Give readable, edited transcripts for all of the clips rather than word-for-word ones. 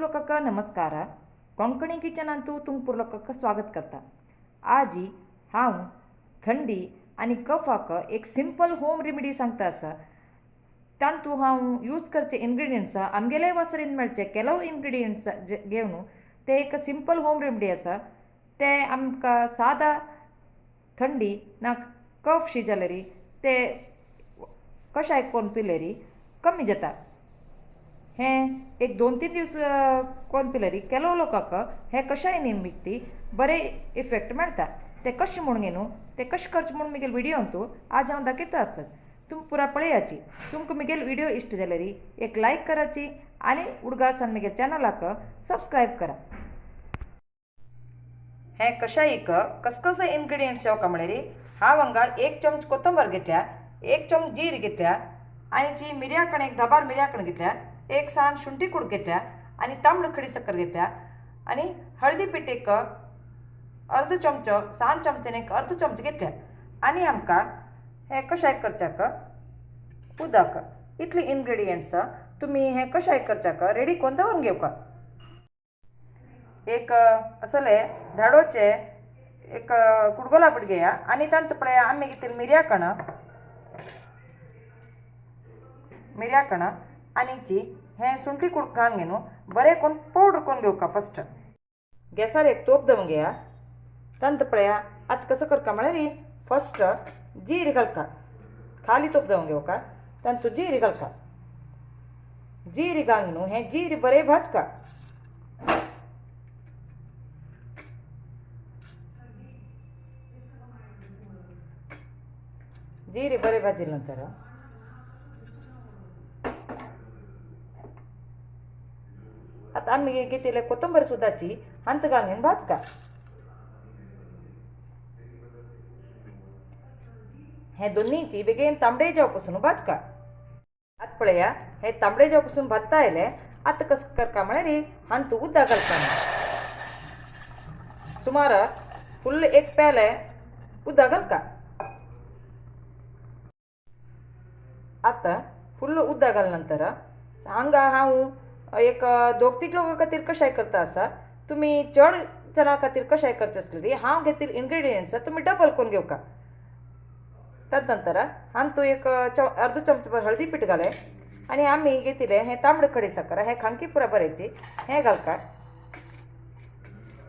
लोकांका नमस्कार. कोंकणी किचनांतू तुमकां लोकांका स्वागत करता. आज हांव थंडी आनी कफाक एक सिंपल होम रेमिडी सांगता आसा. तांतू हांव यूज करचे इंग्रेडियंट्स आमगेले वासरेन मेळचे केलो इंग्रेडियंट्स घेवन ते एक सिंपल होम रेमिडी आसा. ते आमकां सादा थंडी ना कफ शी जाल्यार ते कशाय करून पिल्यार कमी जाता. हें एक 2-3 दीस कोण पिल्यार केलो लोकांक हे कशाय निमित्ती बरे इफेक्ट मेळटा. ते कशें म्हूण न्हू ते कशें करचें म्हूण म्हगेल व्हिडिओंतू आज हांव दाखयता आसत. तुमकां पुरा पळयाची. तुमकां म्हगेल व्हिडिओ इश्ट जाल्यार एक लायक कराची आनी उडगासान म्हगेल चॅनलाक सबस्क्रायब करा. हें कशायीक कसकस इन्ग्रेडियंट्स येवका म्हळ्यार हांव हांगा 1 चमच कोथंबर घेतल्या, 1 चमच जीर घेतल्या आनी जी मिरयाकण एक 10-12 मिरयाकण घेतल्या, 1 सान शुंठी कूड घेतल्या आनी तांबड खडी साकर घेतल्या आनी हळदी पीठ एक अर्द चमचो, सान चमच्यान एक अर्द चमचो घेतल्या आनी आमकां हें कशाय करच्याक उदक इतले इन्ग्रेडियंट्स तुमी हें कशाय करच्याक रेडी करून दवरून घेवका. एक असले धाडोचे एक कुडगोला पीठ घेया आनी तांत पळया आमी घेतली मिरयाकण आनी जी हें सुंठी कूड घालून घेवन बरें करून पावडर करून घेवका. फस्ट गॅसार एक तोप दवरून घेया. तांत पळया आतां कसं करता म्हळ्यार फस्ट जीर घालता. खाली तोप दवरून घेवका. तांतू जीर घालता. जीर घालून न्हू हें जीर बरें भाजका. जीर बरें भाजिल्या नंतर आता आम्ही घेतलेले कोथंबर सुद्दाची हंत घालून भाजका. हे दोन्हीची बेगीन तांबडे जावपासून भाजका. आता पळया हे तांबडे जावपासून भाजता आयले. आता कसं करता म्हळ्यार हंत उदक घालता. सुमार फुल्ल 1 प्याले उदक घालता. आता फुल्ल उदक घाल नंतर हांगा हांव एक 2-3 लोकां खातीर कशाय करता आसा. तुमी चड जणां खातीर कशाय करचे आसलेली हांव घेतिल्ले इन्ग्रेडियंट्स तुमी डबल करून घेवका. ताज नंतर हांव एक अर्द चमचभर हळदी पीठ घाले आनी आमी घेतिले हें तांबड खडी साकर हें खांकी पुरा बरेची हें घालता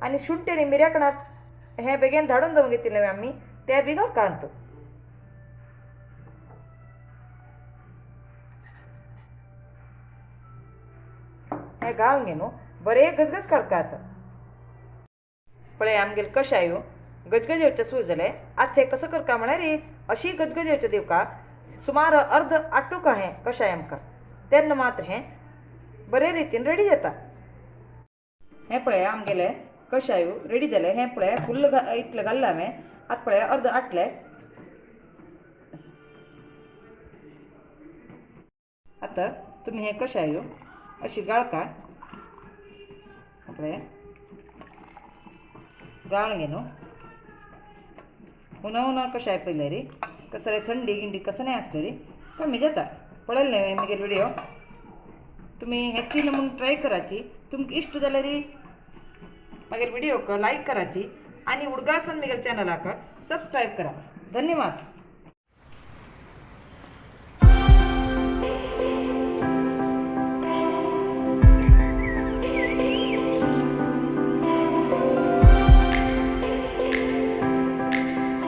आनी शुंठी आनी मिरयाकणात हें बेगीन धाडून दवरून घेतिले आमी ते बी घालता. हांतू हें घालून घेवन बरें गजगज काडटात. पळय आमगेले कशायो गजगज येवचे सुरू जाले. आतां हें कसं करता म्हळ्यार अशी गजगज येवचे दिवका सुमार अर्द आटूक हें कशाय आमकां तेन्ना मात्र हें बरे रितीन रेडी जाता. हें पळय आमगेले कशायो रेडी जाले. हें पळय फुल्ल इतलें घाल्लें हांवें. आतां पळय अर्द आटलें. आतां तुमी हें कशायो अशी गाळका. पळय गाळून घेवन उना कशाय पयल्यार कसले थंडी गिंडी कसं नाही आसल्यार कमी जाता. पळयलें न्हय म्हगेल व्हिडिओ. तुमी हेची नमून ट्राय कराची. तुमकां इश्ट जाल्यार म्हगेल व्हिडिओक लायक कराची आनी उडगासन म्हगेल चॅनलाक सबस्क्रायब करा. धन्यवाद.